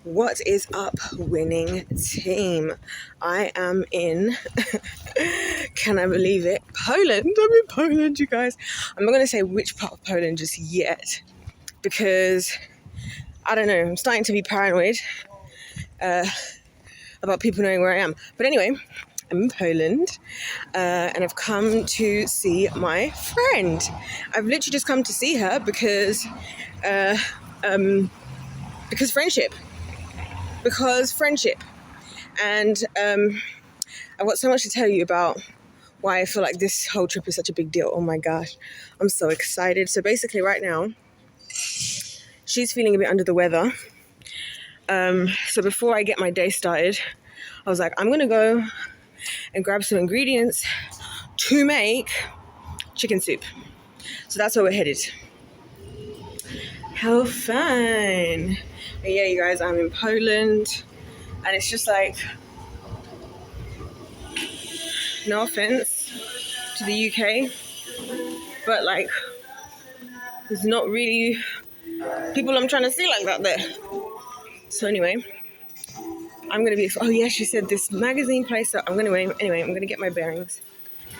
What is up, winning team? I am in, can I believe it, Poland. I'm in Poland, you guys. I'm not going to say which part of Poland just yet because, I don't know, I'm starting to be paranoid about people knowing where I am. But anyway, I'm in Poland and I've come to see my friend. I've literally just come to see her because friendship. Because friendship. And I've got so much to tell you about why I feel like this whole trip is such a big deal. Oh my gosh, I'm so excited. So basically right now, she's feeling a bit under the weather. So before I get my day started, I was like, I'm going to go and grab some ingredients to make chicken soup. So that's where we're headed. How fun. And yeah, you guys, I'm in Poland. And it's just like, no offense to the UK, but like, there's not really people I'm trying to see like that there. So anyway, I'm going to be, oh yeah, she said this magazine place. So I'm going to, anyway, I'm going to get my bearings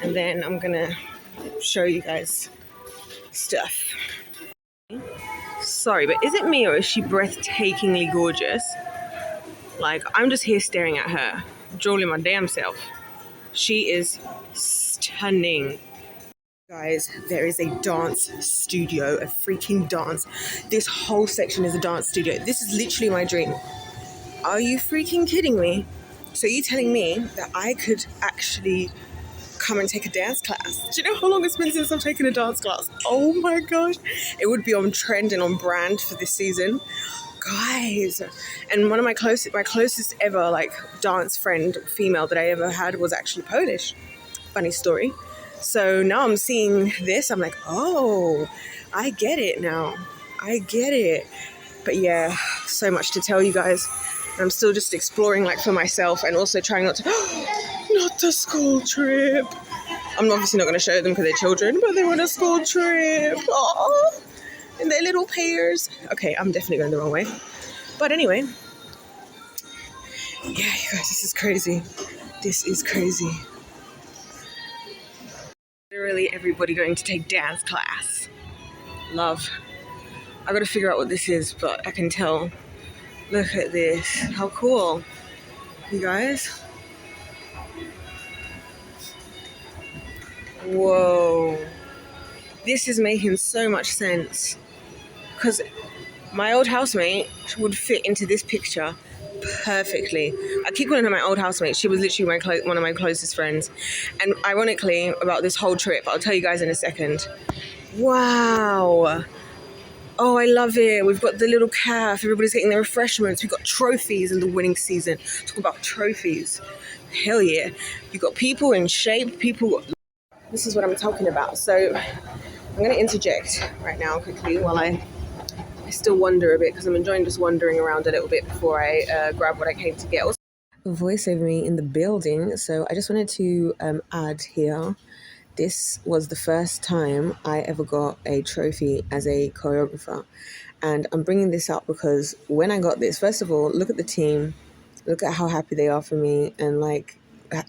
and then I'm going to show you guys stuff. Sorry, but is it me or is she breathtakingly gorgeous? Like, I'm just here staring at her, drooling my damn self. She is stunning. Guys, there is a dance studio, a freaking dance. This whole section is a dance studio. This is literally my dream. Are you freaking kidding me? So you telling me that I could actually come and take a dance class? Do you know how long it's been since I've taken a dance class? Oh my gosh. It would be on trend and on brand for this season. Guys. And one of my closest ever like dance friend, female that I ever had was actually Polish. Funny story. So now I'm seeing this. I'm like, oh, I get it now. I get it. But yeah, so much to tell you guys. I'm still just exploring like for myself and also trying not to, not the school trip. I'm obviously not going to show them because they're children, but they want a school trip. Oh, and their little pairs. Okay, I'm definitely going the wrong way. But anyway, yeah, you guys, this is crazy. This is crazy. Literally everybody going to take dance class. Love. I got to figure out what this is, but I can tell. Look at this. How cool. You guys. Whoa. This is making so much sense. Because my old housemate would fit into this picture perfectly. I keep calling her my old housemate. She was literally one of my closest friends. And ironically, about this whole trip, I'll tell you guys in a second. Wow. Oh, I love it. We've got the little calf. Everybody's getting their refreshments. We've got trophies in the winning season. Talk about trophies. Hell yeah. You've got people in shape. This is what I'm talking about. So I'm going to interject right now quickly while I still wonder a bit because I'm enjoying just wandering around a little bit before I grab what I came to get. Also, voice over me in the building. So I just wanted to add here. This was the first time I ever got a trophy as a choreographer. And I'm bringing this up because when I got this, first of all, look at the team. Look at how happy they are for me. And like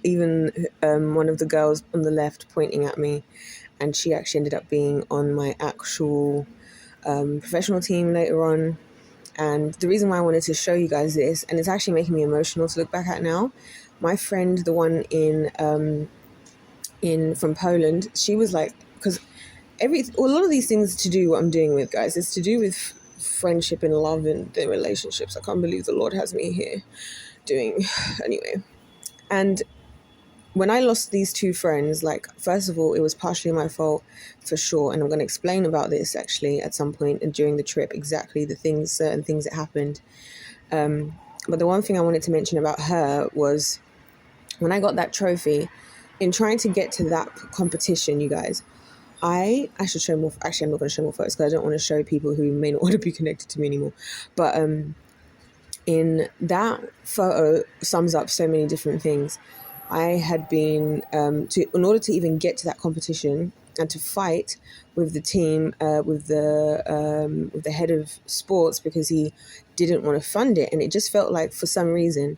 even one of the girls on the left pointing at me. And she actually ended up being on my actual professional team later on. And the reason why I wanted to show you guys this, and it's actually making me emotional to look back at now, my friend, the one from Poland, she was like, because a lot of these things to do what I'm doing with, guys, it's to do with friendship and love and the relationships. I can't believe the Lord has me here doing anyway. And when I lost these two friends, like, first of all, it was partially my fault for sure, and I'm going to explain about this actually at some point during the trip, exactly certain things that happened. But the one thing I wanted to mention about her was when I got that trophy, in trying to get to that competition, you guys, I should show more. Actually, I'm not going to show more photos because I don't want to show people who may not want to be connected to me anymore. But in that photo sums up so many different things. I had been in order to even get to that competition, and to fight with the team, with the head of sports, because he didn't want to fund it. And it just felt like, for some reason,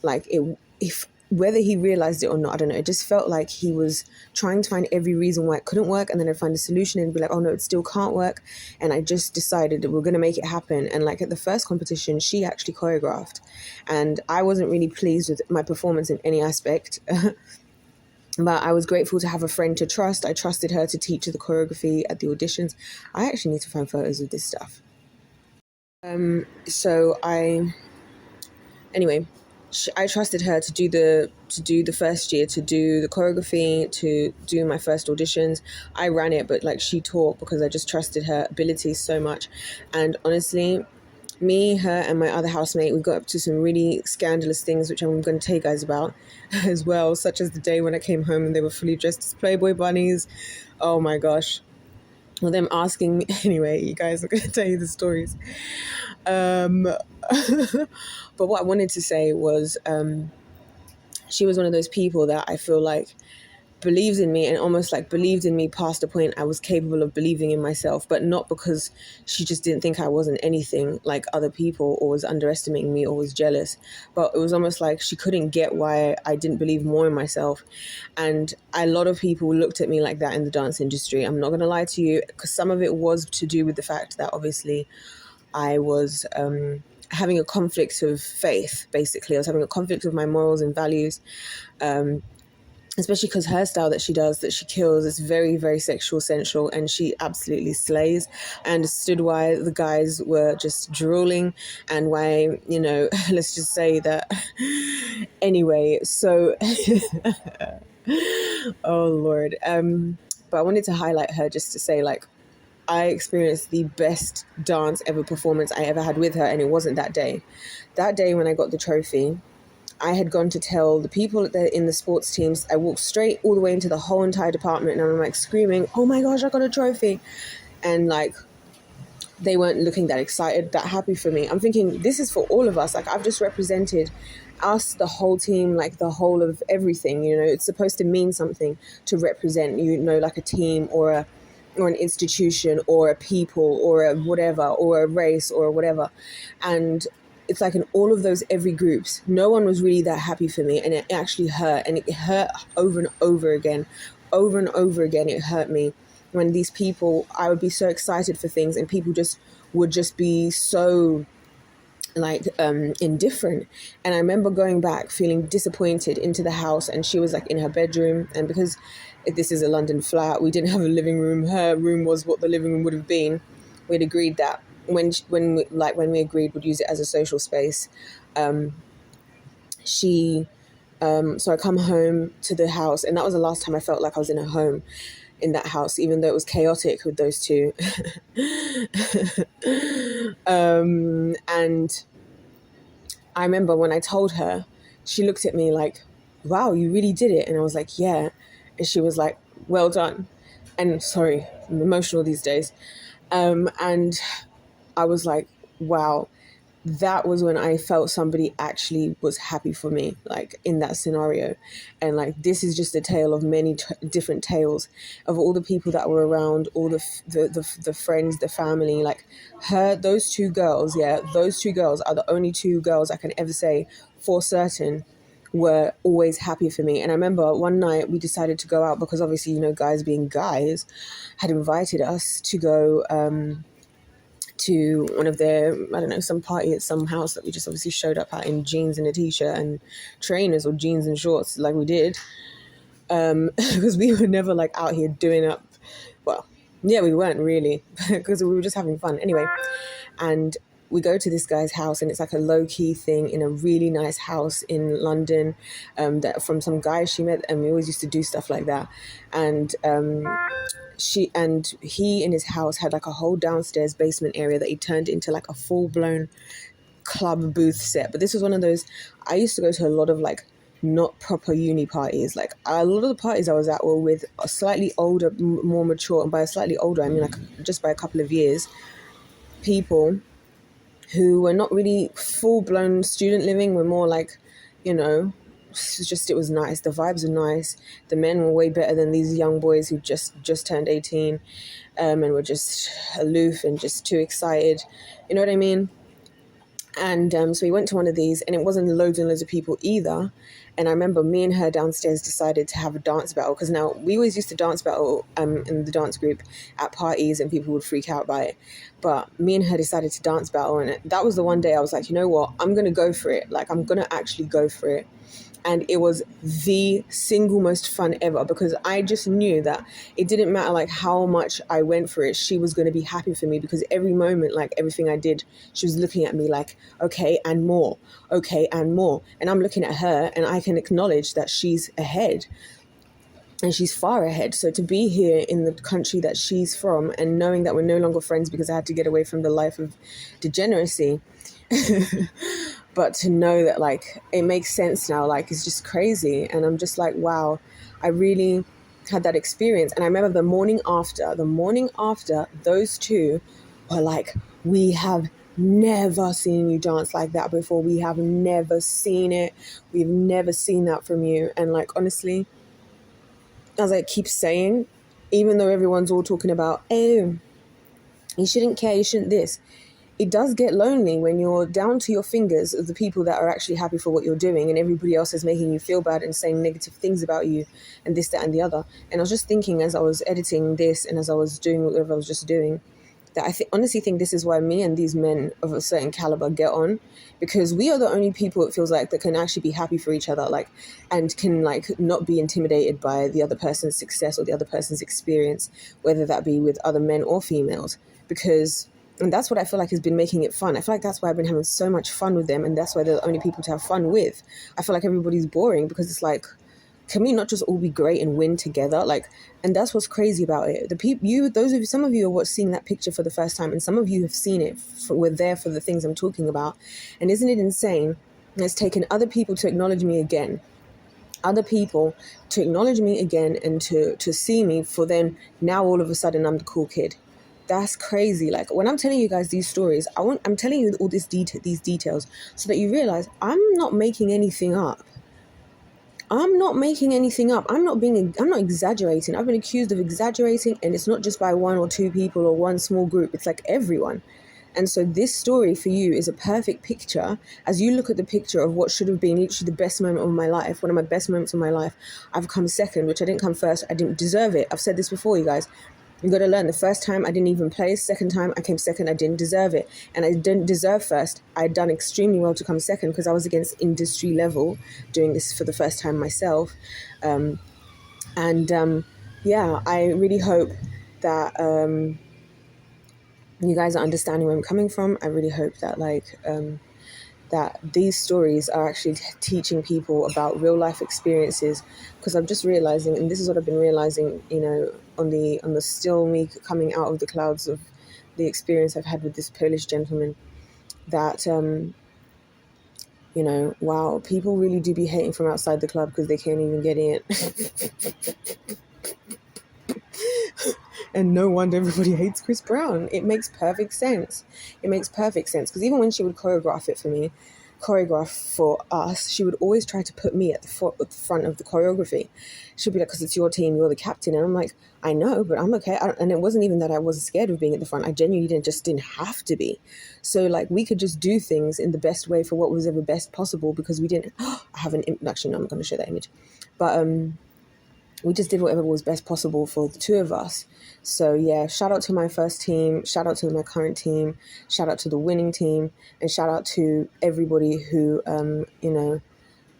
like it, if whether he realized it or not, I don't know, it just felt like he was trying to find every reason why it couldn't work, and then I'd find a solution and be like, oh no, it still can't work. And I just decided that we're going to make it happen. And like at the first competition, she actually choreographed, and I wasn't really pleased with my performance in any aspect. But I was grateful to have a friend to trust. I trusted her to teach the choreography at the auditions. I actually need to find photos of this stuff. So I anyway, I trusted her to do the first year, to do the choreography, to do my first auditions. I ran it, but like she taught, because I just trusted her abilities so much. And honestly, me, her, and my other housemate, we got up to some really scandalous things, which I'm going to tell you guys about as well, such as the day when I came home and they were fully dressed as Playboy bunnies. Oh my gosh. Well, them asking me, anyway, you guys, I'm going to tell you the stories. Um, but what I wanted to say was, she was one of those people that I feel like believes in me, and almost like believed in me past the point I was capable of believing in myself, but not because she just didn't think I wasn't anything like other people, or was underestimating me, or was jealous. But it was almost like she couldn't get why I didn't believe more in myself. And a lot of people looked at me like that in the dance industry. I'm not going to lie to you, because some of it was to do with the fact that obviously I was having a conflict of faith. Basically, I was having a conflict of my morals and values, especially because her style that she does, that she kills, is very, very sexual, sensual, and she absolutely slays. I understood why the guys were just drooling, and why, you know, let's just say that. Anyway, so, oh Lord. But I wanted to highlight her just to say, like, I experienced the best dance ever performance I ever had with her, and it wasn't that day. That day when I got the trophy, I had gone to tell the people that in the sports teams. I walked straight all the way into the whole entire department, and I'm like screaming, oh my gosh, I got a trophy. And like, they weren't looking that excited, that happy for me. I'm thinking, this is for all of us. Like, I've just represented us, the whole team, like the whole of everything, you know. It's supposed to mean something to represent, you know, like a team, or an institution, or a people, or a whatever, or a race, or whatever. And it's like in all of those every groups, no one was really that happy for me, and it actually hurt, and it hurt over and over again. Over and over again, it hurt me when these people, I would be so excited for things, and people just would just be so like indifferent. And I remember going back feeling disappointed into the house, and she was like in her bedroom, and because this is a London flat, we didn't have a living room. Her room was what the living room would have been. We'd agreed that when we agreed we'd use it as a social space. She So I come home to the house, and that was the last time I felt like I was in a home in that house, even though it was chaotic with those two. And I remember when I told her, she looked at me like, wow, you really did it. And I was like, yeah. And she was like, well done. And sorry, I'm emotional these days. And I was like, wow, that was when I felt somebody actually was happy for me, like in that scenario. And like, this is just a tale of many different tales of all the people that were around, all the friends, the family, like those two girls are the only two girls I can ever say for certain were always happy for me. And I remember one night we decided to go out, because obviously, you know, guys being guys had invited us to go, to one of their, I don't know, some party at some house that we just obviously showed up at in jeans and a t-shirt and trainers, or jeans and shorts like we did. Because we were never like out here doing up, well, yeah, we weren't really, because we were just having fun. Anyway, and we go to this guy's house, and it's like a low-key thing in a really nice house in London, that from some guy she met, and we always used to do stuff like that. And he in his house had like a whole downstairs basement area that he turned into like a full-blown club booth set. But this was one of those, I used to go to a lot of like not proper uni parties. Like a lot of the parties I was at were with a slightly older, more mature, and by a slightly older I mean like just by a couple of years, people who were not really full-blown student living, were more like, you know, it was nice. The vibes were nice. The men were way better than these young boys who just turned 18, and were just aloof and just too excited. You know what I mean? And so we went to one of these, and it wasn't loads and loads of people either. And I remember me and her downstairs decided to have a dance battle, because now we always used to dance battle in the dance group at parties, and people would freak out by it. But me and her decided to dance battle, and that was the one day I was like, you know what, I'm going to go for it. Like, I'm going to actually go for it. And it was the single most fun ever, because I just knew that it didn't matter like how much I went for it, she was going to be happy for me, because every moment, like everything I did, she was looking at me like, okay, and more, okay, and more. And I'm looking at her, and I can acknowledge that she's ahead, and she's far ahead. So to be here in the country that she's from, and knowing that we're no longer friends because I had to get away from the life of degeneracy, but to know that like it makes sense now, like it's just crazy. And I'm just like, wow, I really had that experience. And I remember the morning after, those two were like, we have never seen you dance like that before. We have never seen it. We've never seen that from you. And like, honestly, as I keep saying, even though everyone's all talking about, oh, you shouldn't care, you shouldn't this, it does get lonely when you're down to your fingers of the people that are actually happy for what you're doing, and everybody else is making you feel bad and saying negative things about you and this, that, and the other. And I was just thinking as I was editing this and as I was doing whatever I was just doing, that I honestly think this is why me and these men of a certain caliber get on, because we are the only people, it feels like, that can actually be happy for each other, like, and can like not be intimidated by the other person's success or the other person's experience, whether that be with other men or females. And that's what I feel like has been making it fun. I feel like that's why I've been having so much fun with them, and that's why they're the only people to have fun with. I feel like everybody's boring because it's like, can we not just all be great and win together? Like, and that's what's crazy about it. Some of you are seeing that picture for the first time, and some of you have seen it. We're there for the things I'm talking about. And isn't it insane? It's taken other people to acknowledge me again. Other people to acknowledge me again and to see me, for then now all of a sudden I'm the cool kid. That's crazy. Like, when I'm telling you guys these stories, I'm telling you all these details so that you realize I'm not making anything up. I'm not exaggerating. I've been accused of exaggerating, and it's not just by one or two people or one small group. It's like everyone. And so this story for you is a perfect picture as you look at the picture of what should have been literally the best moment of my life. One of my best moments of my life. I've come second, which I didn't come first. I didn't deserve it. I've said this before, you guys. You got to learn. The first time I didn't even place. Second time I came second. I didn't deserve it. And I didn't deserve first. I had done extremely well to come second because I was against industry level doing this for the first time myself. Yeah, I really hope that you guys are understanding where I'm coming from. I really hope that that these stories are actually teaching people about real life experiences, because I'm just realizing, and this is what I've been realizing, you know, on the still me coming out of the clouds of the experience I've had with this Polish gentleman, that you know, wow, people really do be hating from outside the club because they can't even get in. And no wonder everybody hates Chris Brown. It makes perfect sense. Because even when she would choreograph for us, she would always try to put me at the front of the choreography. She'd be like, because it's your team, you're the captain. And I'm like, I know, but I'm okay. And it wasn't even that I wasn't scared of being at the front. I genuinely didn't have to be. So like, we could just do things in the best way for what was ever best possible, because we didn't have an actually, no, I'm going to show that image. But we just did whatever was best possible for the two of us. So yeah, shout out to my first team, shout out to my current team, shout out to the winning team, and shout out to everybody who, you know,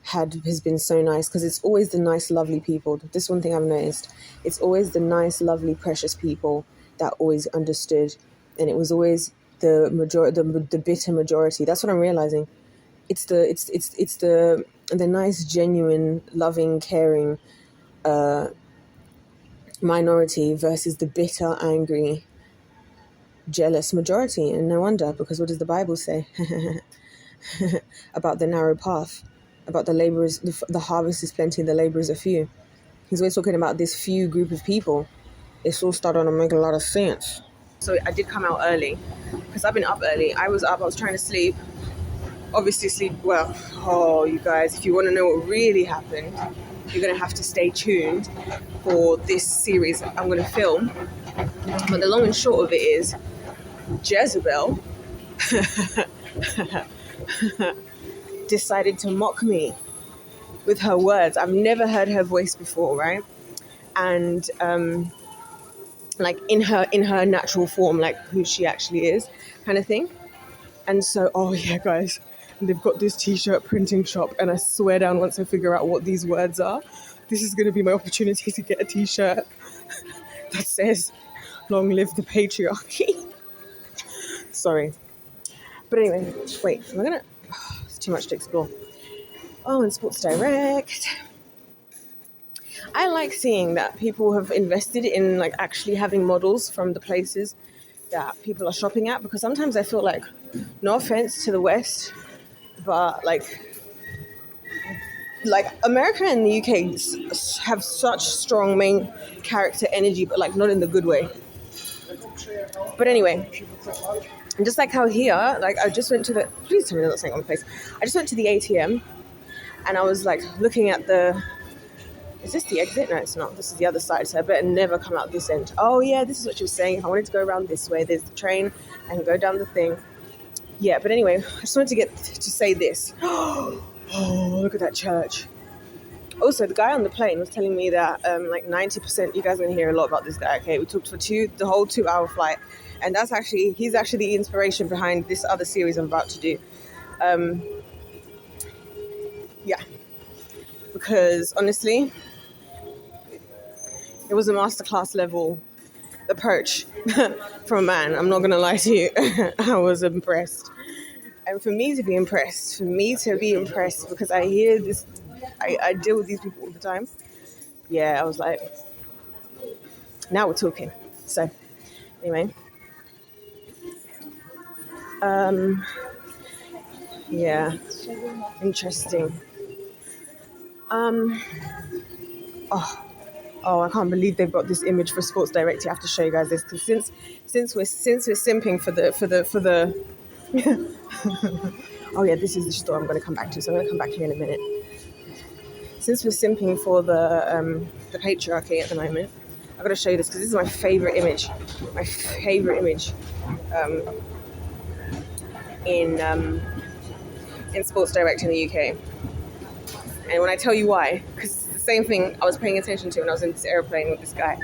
has been so nice, because it's always the nice, lovely people. This one thing I've noticed, it's always the nice, lovely, precious people that always understood, and it was always the majority, the bitter majority. That's what I'm realizing. It's the nice, genuine, loving, caring minority versus the bitter, angry, jealous majority. And no wonder, because what does the Bible say about the narrow path, about the laborers, the harvest is plenty, the laborers are few. He's always talking about this few group of people. It's all starting to make a lot of sense. So I did come out early because I've been up early. I was trying to sleep, obviously sleep well. Oh, you guys, if you want to know what really happened, you're going to have to stay tuned for this series I'm going to film. But the long and short of it is, Jezebel decided to mock me with her words. I've never heard her voice before, right? And like in her natural form, like who she actually is, kind of thing. And so, oh yeah, guys, they've got this t-shirt printing shop, and I swear down, once I figure out what these words are, this is going to be my opportunity to get a t-shirt that says "Long live the patriarchy." Sorry, but anyway, wait, am I gonna? Oh, it's too much to explore. Oh, and Sports Direct. I like seeing that people have invested in like actually having models from the places that people are shopping at, because sometimes I feel like, no offense to the West, but like America and the UK have such strong main character energy, but like not in the good way. But anyway, and just like how here, like I just went to the, please tell me they're not saying on the place. I just went to the ATM and I was like looking at the, is this the exit? No, it's not. This is the other side, so I better never come out this end. Oh yeah, this is what she was saying. If I wanted to go around this way, there's the train and go down the thing. Yeah, but anyway, I just wanted to get to say this. Oh, look at that church. Also, the guy on the plane was telling me that like 90%, you guys are going to hear a lot about this guy, okay? We talked for the whole 2-hour flight. And he's actually the inspiration behind this other series I'm about to do. Yeah. Because honestly, it was a masterclass level approach from a man. I'm not going to lie to you. I was impressed. And for me to be impressed, because I hear this, I deal with these people all the time. Yeah, I was like, now we're talking. So, anyway. Yeah, interesting. Oh, I can't believe they've got this image for Sports Direct. You have to show you guys this, because since we're simping for the oh yeah, this is the store I'm going to come back to. So I'm going to come back here in a minute. Since we're simping for the patriarchy at the moment, I've got to show you this because this is my favorite image. My favorite image in Sports Direct in the UK. And when I tell you why, because it's the same thing I was paying attention to when I was in this airplane with this guy.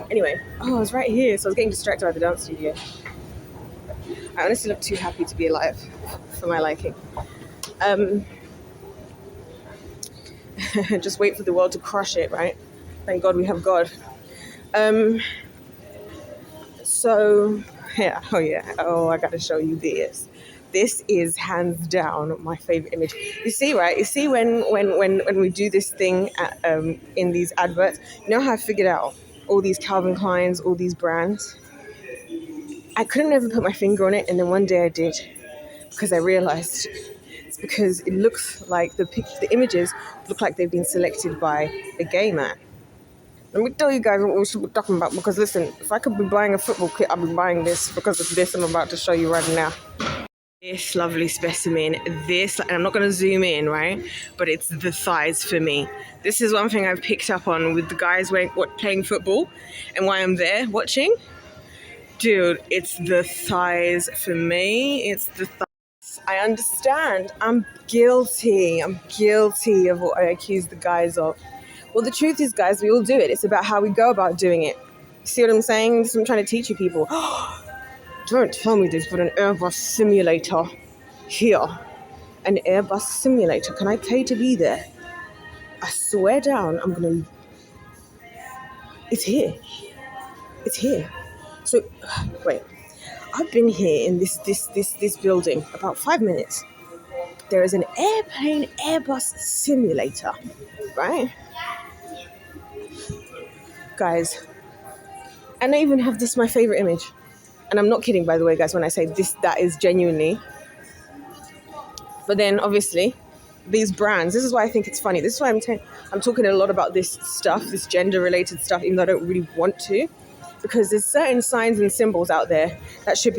Anyway, I was right here, so I was getting distracted by the dance studio. I honestly look too happy to be alive for my liking. Just wait for the world to crush it, right? Thank God we have God. So, yeah, I gotta show you this. This is hands down my favorite image. You see, right? You see when we do this thing in these adverts, you know how I figured out all these Calvin Kleins, all these brands? I couldn't ever put my finger on it, and then one day I did, because I realized it's because it looks like the images look like they've been selected by a gay man. Let me tell you guys what we should be talking about, because listen, if I could be buying a football kit, I'd be buying this because of this I'm about to show you right now. This lovely specimen, and I'm not going to zoom in, right? But it's the thighs for me. This is one thing I've picked up on with the guys playing football and why I'm there watching. Dude, it's the thighs for me. It's the thighs. I understand. I'm guilty of what I accuse the guys of. Well, the truth is, guys, we all do it. It's about how we go about doing it. See what I'm saying? This is what I'm trying to teach you people. Don't tell me they've got an Airbus simulator here. An Airbus simulator. Can I pay to be there? I swear down, It's here. It's here. So, wait. I've been here in this building about 5 minutes. There is an Airbus simulator, right? Guys, and I even have this, my favorite image. And I'm not kidding, by the way, guys, when I say this, that is genuinely. But then, obviously, these brands, this is why I think it's funny. This is why I'm talking a lot about this stuff, this gender-related stuff, even though I don't really want to. Because there's certain signs and symbols out there that should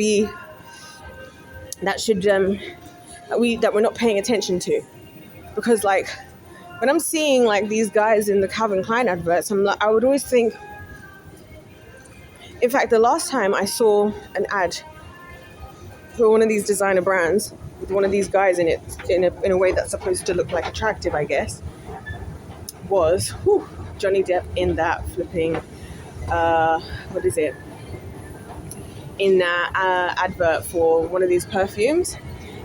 that we're not paying attention to. Because like when I'm seeing like these guys in the Calvin Klein adverts, I would always think. In fact, the last time I saw an ad for one of these designer brands with one of these guys in it in a way that's supposed to look like attractive, I guess, was Johnny Depp in that flipping what is it? In that advert for one of these perfumes,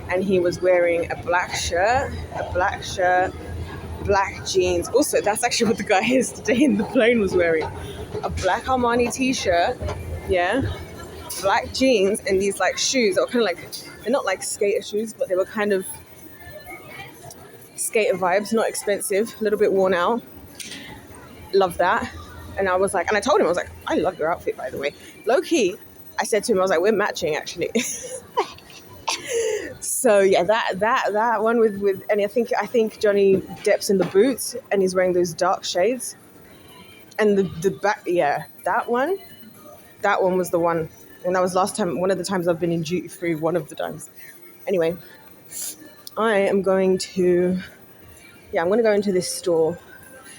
and he was wearing a black shirt, black jeans. Also, that's actually what the guy is today in the plane was wearing. A black Armani t-shirt, yeah, black jeans, and these like shoes that were kind of like, they're not like skater shoes, but they were kind of skater vibes, not expensive, a little bit worn out. Love that. And I was like, and I told him, I was like, I love your outfit, by the way. Low key, I said to him, I was like, we're matching actually. So yeah, that one with and I think Johnny Depp's in the boots and he's wearing those dark shades. And the back, yeah, that one was the one. And that was last time, one of the times I've been in duty free, one of the times. Anyway, I'm going to go into this store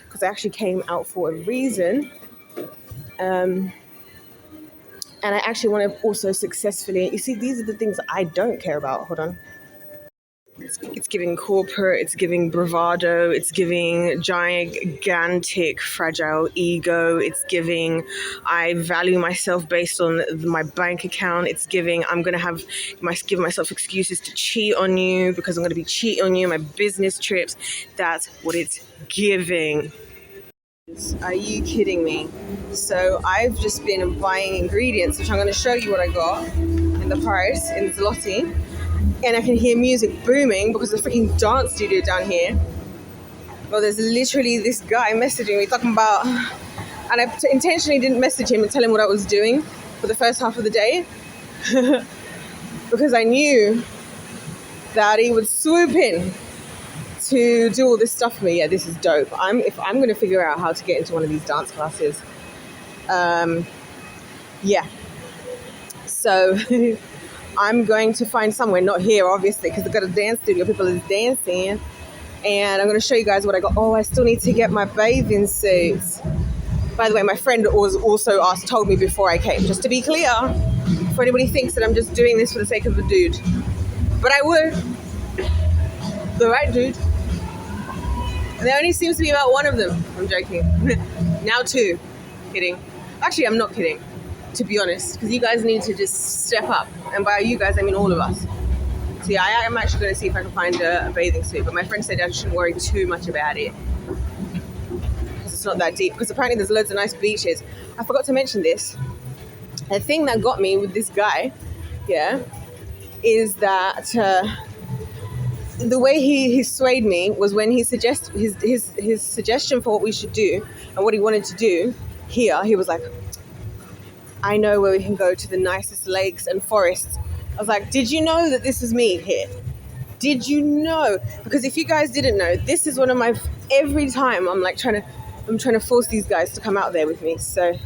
because I actually came out for a reason. And I actually want to also successfully, you see, these are the things that I don't care about. Hold on. It's giving corporate, it's giving bravado, it's giving gigantic, fragile ego, it's giving I value myself based on my bank account, it's giving I'm going to give myself excuses to cheat on you because I'm going to be cheating on you, my business trips. That's what it's giving. Are you kidding me? So I've just been buying ingredients, which I'm going to show you what I got in the price in Zloty. And I can hear music booming because there's a freaking dance studio down here. Well, there's literally this guy messaging me talking about, and I intentionally didn't message him and tell him what I was doing for the first half of the day because I knew that he would swoop in to do all this stuff for me. Yeah, this is dope. I'm going to figure out how to get into one of these dance classes. Yeah. So I'm going to find somewhere, not here, obviously, because they've got a dance studio. People are dancing. And I'm going to show you guys what I got. Oh, I still need to get my bathing suits. By the way, my friend was also told me before I came, just to be clear, for anybody thinks that I'm just doing this for the sake of a dude. But I would. The right dude. And there only seems to be about one of them. I'm joking. Now two. Kidding. Actually, I'm not kidding, to be honest, because you guys need to just step up. And by you guys, I mean all of us. So yeah, I am actually going to see if I can find a bathing suit. But my friend said I shouldn't worry too much about it, because it's not that deep. Because apparently there's loads of nice beaches. I forgot to mention this. The thing that got me with this guy, yeah, is that the way he swayed me was when he suggested his suggestion for what we should do and what he wanted to do here. He was like, I know where we can go to the nicest lakes and forests. I was like, did you know that this is me here? Did you know? Because if you guys didn't know, this is one of my, every time I'm trying to force these guys to come out there with me. So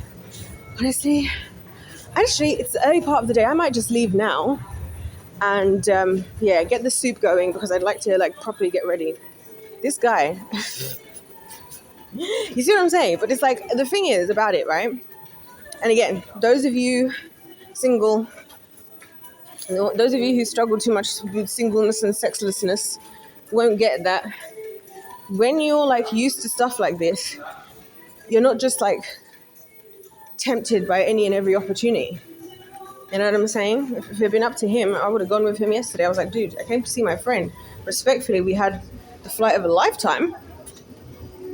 honestly, actually, it's the early part of the day. I might just leave now and get the soup going because I'd like to properly get ready. This guy, you see what I'm saying? But it's like, the thing is about it, right? And again, those of you single, those of you who struggle too much with singleness and sexlessness won't get that. When you're used to stuff like this, you're not just tempted by any and every opportunity. You know what I'm saying? If it had been up to him, I would have gone with him yesterday. I was like, dude, I came to see my friend. Respectfully, we had the flight of a lifetime,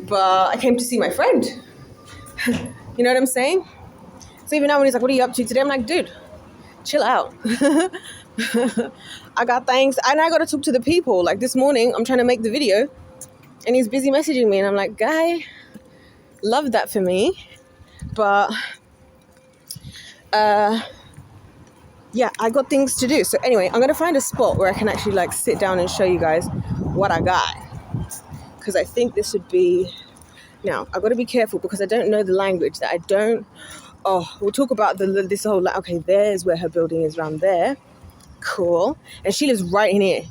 but I came to see my friend. You know what I'm saying? So even now when he's like, what are you up to today? I'm like, dude, chill out. I got things, and I got to talk to the people. Like this morning, I'm trying to make the video, and he's busy messaging me, and I'm like, guy, love that for me, but yeah, I got things to do. So anyway, I'm gonna find a spot where I can actually sit down and show you guys what I got, because I think this would be. Now I've got to be careful because I don't know the language. That I don't. Oh, we'll talk about this whole, okay, there's where her building is, around there. Cool. And she lives right in here.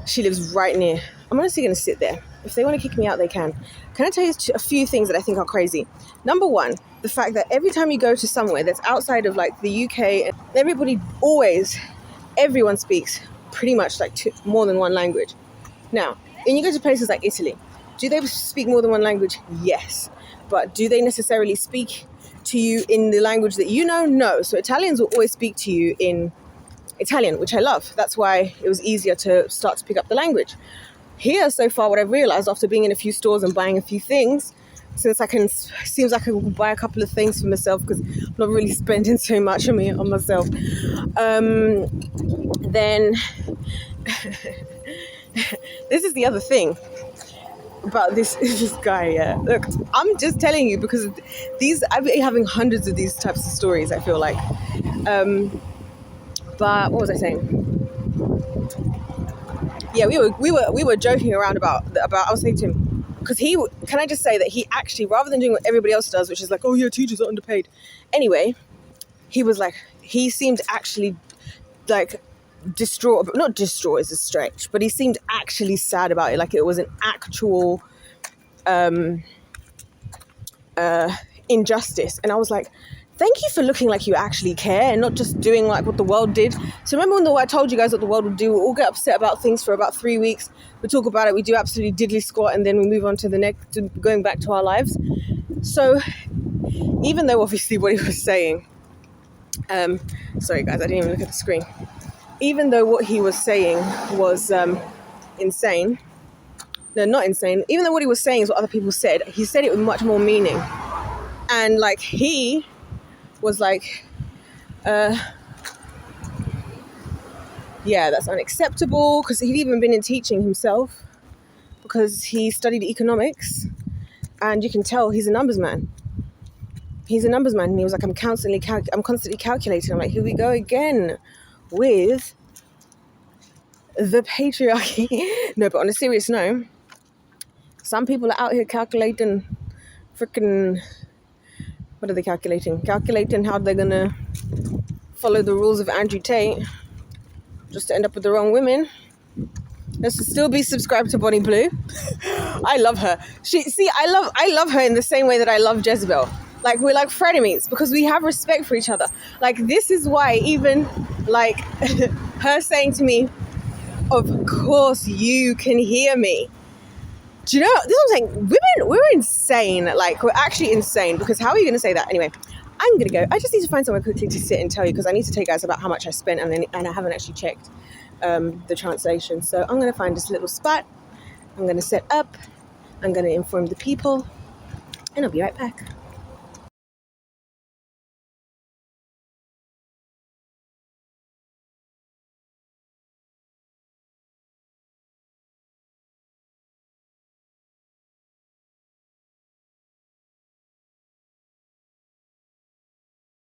She lives right near. I'm honestly going to sit there. If they want to kick me out, they can. Can I tell you a few things that I think are crazy? Number one, the fact that every time you go to somewhere that's outside of like the UK, everyone speaks pretty much like more than one language. Now, when you go to places like Italy, do they speak more than one language? Yes. But do they necessarily speak to you in the language that you know? No. So Italians will always speak to you in Italian, which I love. That's why it was easier to start to pick up the language. Here, so far, what I've realized after being in a few stores and buying a few things, seems like I can buy a couple of things for myself because I'm not really spending so much on myself. Then this is the other thing about this guy. Yeah, look, I'm just telling you because I've been having hundreds of these types of stories. I feel like, but what was I saying? Yeah, we were joking around about. I was saying to him, because can I just say that he actually, rather than doing what everybody else does, which is like, oh yeah, teachers are underpaid. Anyway, he seemed actually like distraught, not distraught is a stretch, but he seemed actually sad about it, like it was an actual injustice. And I was like, thank you for looking like you actually care and not just doing like what the world did. So remember when I told you guys what the world would do? We'll all get upset about things for about 3 weeks. We talk about it. We do absolutely diddly squat. And then we move on to the next, to going back to our lives. So even though obviously what he was saying, sorry guys, I didn't even look at the screen. Even though what he was saying was insane. No, not insane. Even though what he was saying is what other people said, he said it with much more meaning. And like he was like, yeah, that's unacceptable, because he'd even been in teaching himself because he studied economics, and you can tell he's a numbers man. He's a numbers man, and he was like, I'm constantly calculating. I'm like, here we go again with the patriarchy. No, but on a serious note, some people are out here calculating freaking, what are they calculating? Calculating how they're gonna follow the rules of Andrew Tate just to end up with the wrong women. Let's still be subscribed to Bonnie Blue. I love her. I love her in the same way that I love Jezebel. Like, we're like frenemies because we have respect for each other. Like, this is why even like her saying to me, of course you can hear me. Do you know, this is what I'm saying, women, we're insane. Like, we're actually insane, because how are you going to say that? Anyway, I'm going to go. I just need to find somewhere quickly to sit and tell you, because I need to tell you guys about how much I spent, and I haven't actually checked the translation. So I'm going to find this little spot. I'm going to set up. I'm going to inform the people, and I'll be right back.